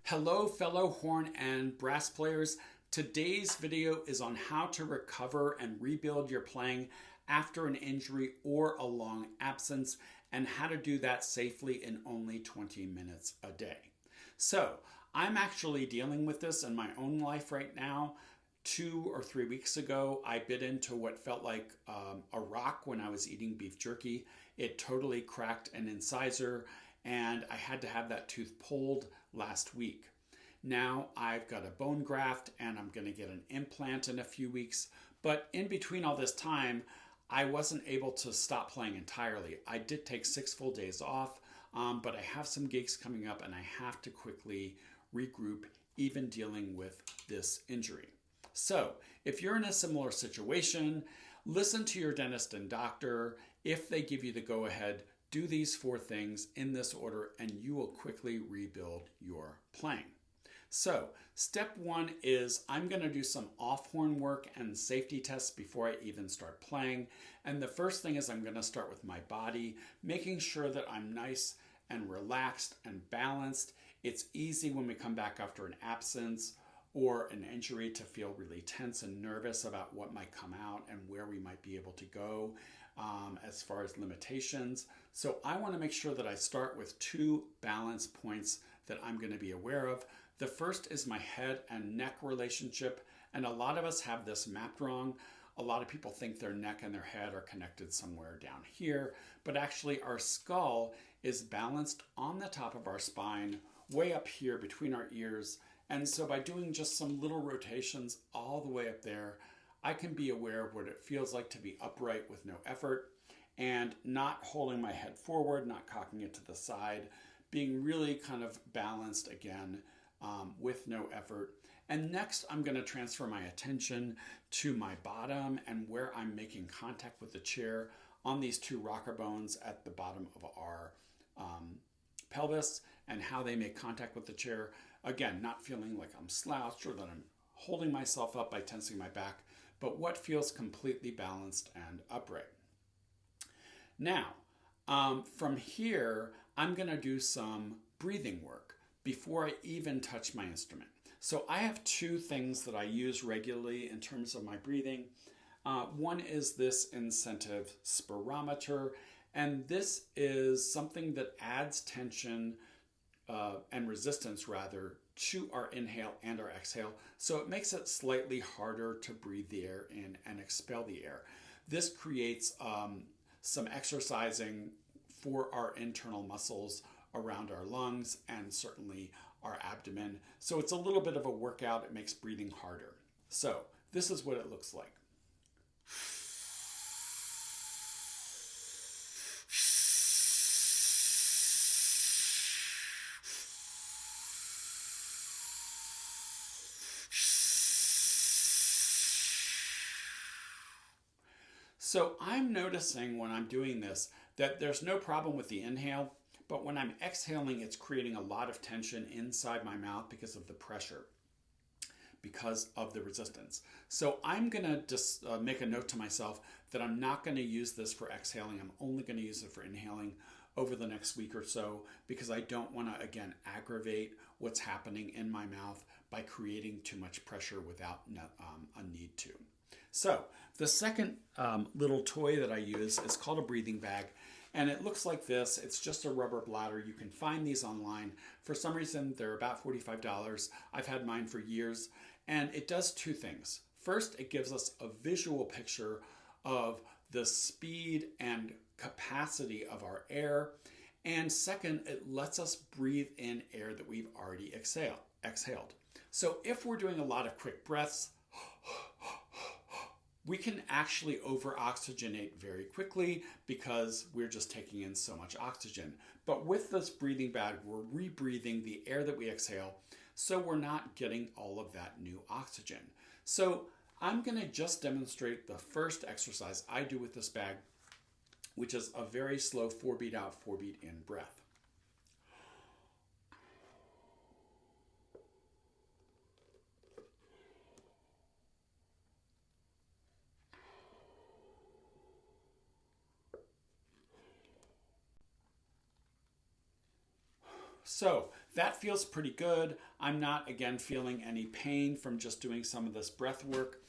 Hello fellow horn and brass players. Today's video is on how to recover and rebuild your playing after an injury or a long absence, and how to do that safely in only 20 minutes a day. So I'm actually dealing with this in my own life right now. 2 or 3 weeks ago, I bit into what felt like a rock when I was eating beef jerky. It totally cracked an incisor, and I had to have that tooth pulled last week. Now I've got a bone graft and I'm going to get an implant in a few weeks. But in between all this time, I wasn't able to stop playing entirely. I did take 6 full days off, but I have some gigs coming up and I have to quickly regroup, even dealing with this injury. So if you're in a similar situation, listen to your dentist and doctor. If they give you the go-ahead, do these 4 things in this order and you will quickly rebuild your playing. So step 1 is I'm going to do some off-horn work and safety tests before I even start playing. And the first thing is I'm going to start with my body, making sure that I'm nice and relaxed and balanced. It's easy when we come back after an absence or an injury to feel really tense and nervous about what might come out and where we might be able to go as far as limitations. So I want to make sure that I start with 2 balance points that I'm going to be aware of. The first is my head and neck relationship, and a lot of us have this mapped wrong. A lot of people think their neck and their head are connected somewhere down here, but actually our skull is balanced on the top of our spine, way up here between our ears. And so by doing just some little rotations all the way up there, I can be aware of what it feels like to be upright with no effort and not holding my head forward, not cocking it to the side, being really kind of balanced again with no effort. And next, I'm going to transfer my attention to my bottom and where I'm making contact with the chair on these 2 rocker bones at the bottom of our pelvis and how they make contact with the chair. Again, not feeling like I'm slouched or that I'm holding myself up by tensing my back, but what feels completely balanced and upright. Now, from here, I'm going to do some breathing work before I even touch my instrument. So I have 2 things that I use regularly in terms of my breathing. One is this incentive spirometer, and this is something that adds tension and resistance rather to our inhale and our exhale. So it makes it slightly harder to breathe the air in and expel the air. This creates some exercising for our internal muscles around our lungs and certainly our abdomen. So it's a little bit of a workout. It makes breathing harder. So this is what it looks like. So I'm noticing when I'm doing this that there's no problem with the inhale, but when I'm exhaling, it's creating a lot of tension inside my mouth because of the pressure, because of the resistance. So I'm going to just make a note to myself that I'm not going to use this for exhaling. I'm only going to use it for inhaling over the next week or so, because I don't want to, again, aggravate what's happening in my mouth by creating too much pressure without a need to. So the second little toy that I use is called a breathing bag, and it looks like this. It's just a rubber bladder. You can find these online. For some reason, they're about $45. I've had mine for years, and it does 2 things. First, it gives us a visual picture of the speed and capacity of our air, and second, it lets us breathe in air that we've already exhaled. So if we're doing a lot of quick breaths, we can actually over-oxygenate very quickly because we're just taking in so much oxygen. But with this breathing bag, we're rebreathing the air that we exhale, so we're not getting all of that new oxygen. So I'm going to just demonstrate the first exercise I do with this bag, which is a very slow 4-beat out, 4-beat in breath. So That feels pretty good. I'm not, again, feeling any pain from just doing some of this breath work.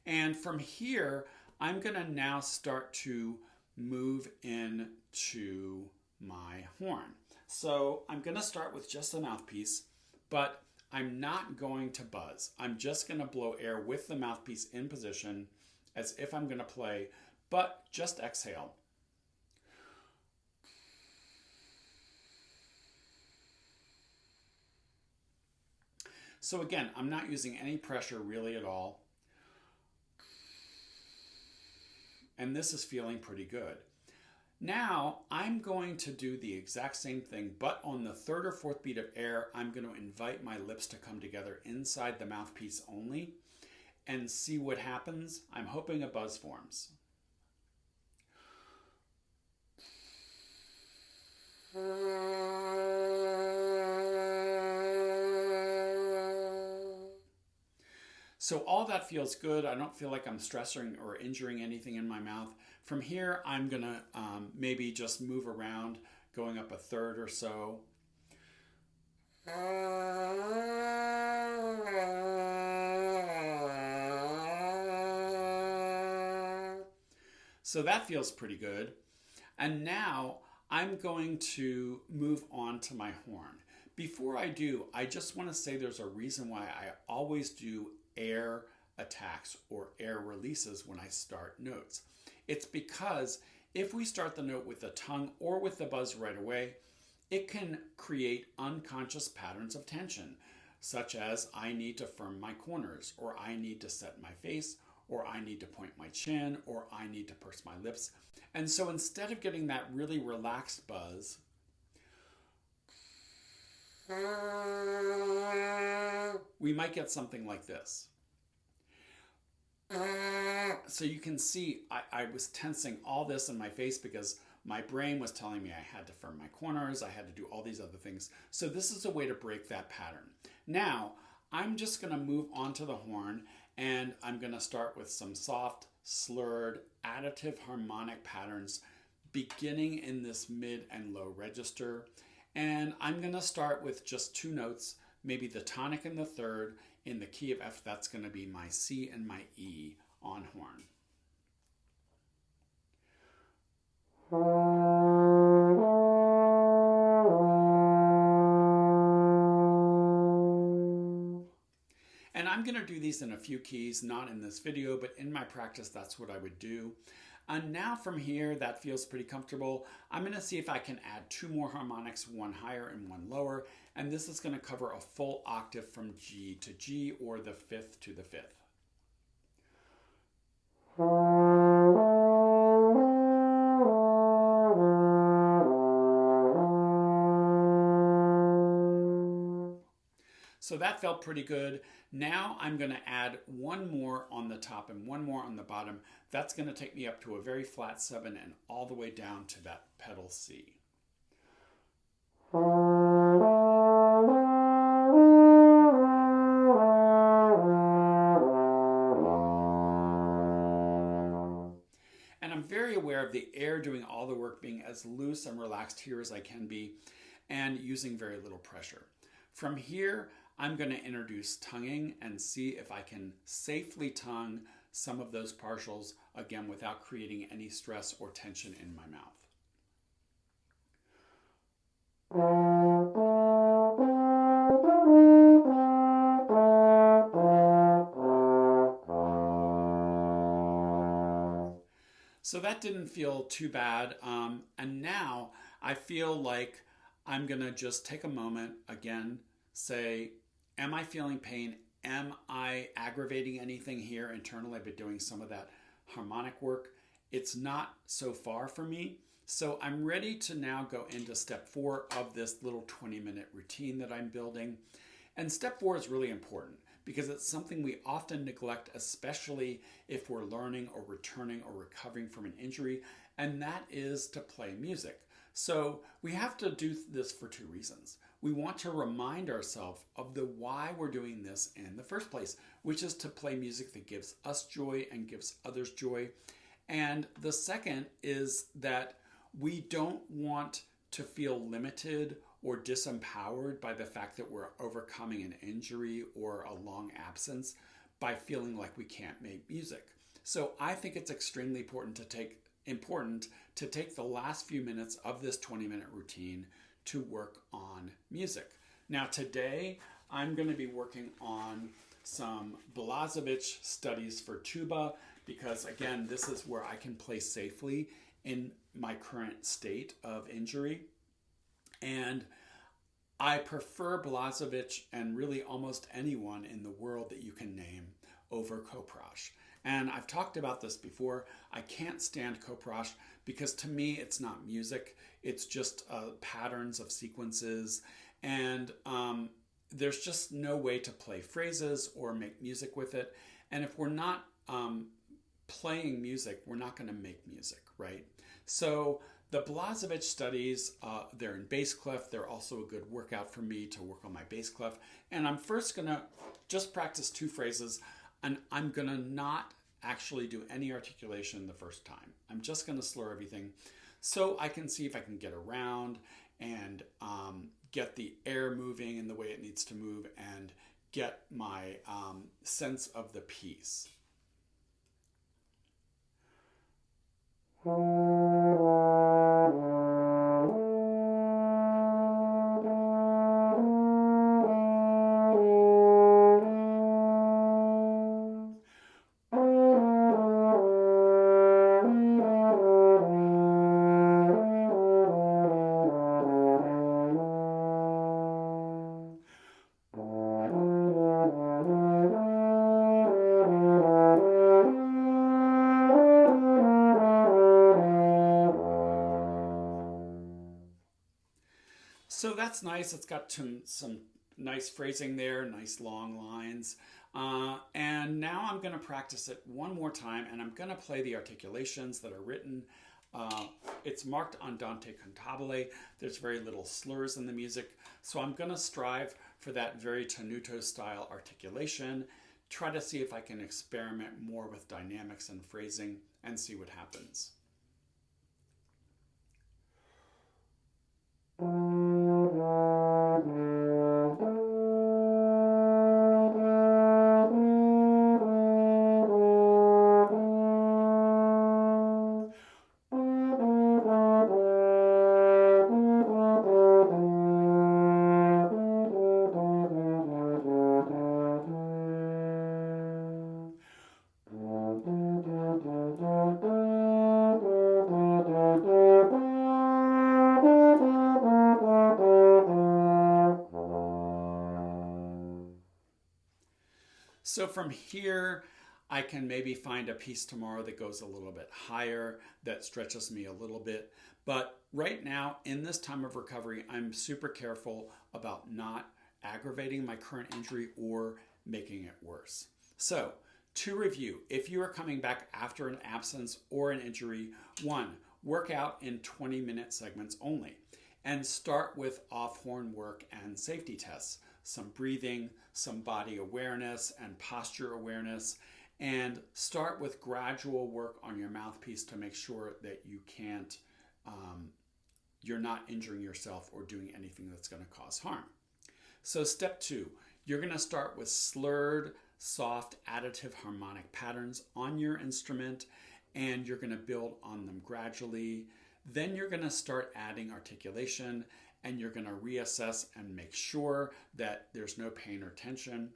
And from here, I'm gonna now start to move into my horn. So I'm gonna start with just the mouthpiece, but I'm not going to buzz. I'm just gonna blow air with the mouthpiece in position as if I'm gonna play, but just exhale. So again, I'm not using any pressure really at all. And this is feeling pretty good. Now I'm going to do the exact same thing, but on the third or fourth beat of air, I'm going to invite my lips to come together inside the mouthpiece only and see what happens. I'm hoping a buzz forms. So all that feels good. I don't feel like I'm stressing or injuring anything in my mouth. From here, I'm gonna maybe just move around, going up a third or so. So that feels pretty good. And now I'm going to move on to my horn. Before I do, I just want to say there's a reason why I always do air attacks or air releases when I start notes. It's because if we start the note with the tongue or with the buzz right away, it can create unconscious patterns of tension, such as I need to firm my corners, or I need to set my face, or I need to point my chin, or I need to purse my lips. And so instead of getting that really relaxed buzz, we might get something like this. So you can see I was tensing all this in my face because my brain was telling me I had to firm my corners, I had to do all these other things. So this is a way to break that pattern. Now, I'm just gonna move onto the horn and I'm gonna start with some soft, slurred, additive harmonic patterns beginning in this mid and low register. And I'm gonna start with just two notes, maybe the tonic and the third in the key of F. That's gonna be my C and my E on horn. And I'm gonna do these in a few keys, not in this video, but in my practice, that's what I would do. And now from here, that feels pretty comfortable. I'm gonna see if I can add two more harmonics, one higher and one lower. And this is gonna cover a full octave from G to G, or the fifth to the fifth. So that felt pretty good. Now I'm gonna add one more on the top and one more on the bottom. That's gonna take me up to a very flat 7 and all the way down to that pedal C. And I'm very aware of the air doing all the work, being as loose and relaxed here as I can be, and using very little pressure. From here, I'm going to introduce tonguing and see if I can safely tongue some of those partials, again, without creating any stress or tension in my mouth. So that didn't feel too bad. And now I feel like I'm going to just take a moment, again, say, am I feeling pain? Am I aggravating anything here internally? I've been doing some of that harmonic work. It's not so far for me. So I'm ready to now go into step 4 of this little 20-minute routine that I'm building. And step 4 is really important because it's something we often neglect, especially if we're learning or returning or recovering from an injury, and that is to play music. So we have to do this for 2 reasons. We want to remind ourselves of the why we're doing this in the first place, which is to play music that gives us joy and gives others joy. And the second is that we don't want to feel limited or disempowered by the fact that we're overcoming an injury or a long absence by feeling like we can't make music. So I think it's extremely important to take the last few minutes of this 20-minute routine to work on music. Now today I'm going to be working on some Blasovich studies for tuba because again, this is where I can play safely in my current state of injury. And I prefer Blasovich and really almost anyone in the world that you can name over Koprosh. And I've talked about this before. I can't stand Koprosh because to me it's not music. It's just patterns of sequences. And there's just no way to play phrases or make music with it. And if we're not playing music, we're not going to make music, right? So the Blasovich studies, they're in bass clef. They're also a good workout for me to work on my bass clef. And I'm first going to just practice 2 phrases, and I'm going to not actually do any articulation the first time. I'm just going to slur everything so I can see if I can get around and get the air moving in the way it needs to move and get my sense of the piece. So that's nice. It's got some nice phrasing there, nice long lines. And now I'm going to practice it one more time, and I'm going to play the articulations that are written. It's marked andante cantabile. There's very little slurs in the music. So I'm going to strive for that very tenuto style articulation, try to see if I can experiment more with dynamics and phrasing and see what happens. So from here, I can maybe find a piece tomorrow that goes a little bit higher, that stretches me a little bit. But right now, in this time of recovery, I'm super careful about not aggravating my current injury or making it worse. So to review, if you are coming back after an absence or an injury, 1, work out in 20-minute segments only, and start with off-horn work and safety tests. Some breathing, some body awareness and posture awareness, and start with gradual work on your mouthpiece to make sure that you're not injuring yourself or doing anything that's going to cause harm. So step 2, you're going to start with slurred, soft, additive harmonic patterns on your instrument, and you're going to build on them gradually. Then you're going to start adding articulation, and you're going to reassess and make sure that there's no pain or tension.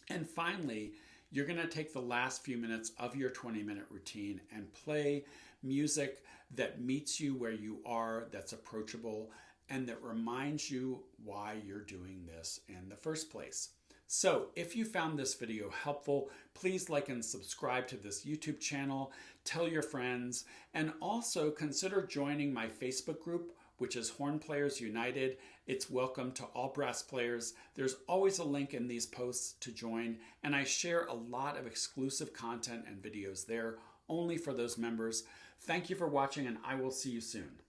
And finally, you're going to take the last few minutes of your 20-minute routine and play music that meets you where you are, that's approachable, and that reminds you why you're doing this in the first place. So if you found this video helpful, please like and subscribe to this YouTube channel, tell your friends, and also consider joining my Facebook group, which is Horn Players United. It's welcome to all brass players. There's always a link in these posts to join, and I share a lot of exclusive content and videos there only for those members. Thank you for watching, and I will see you soon.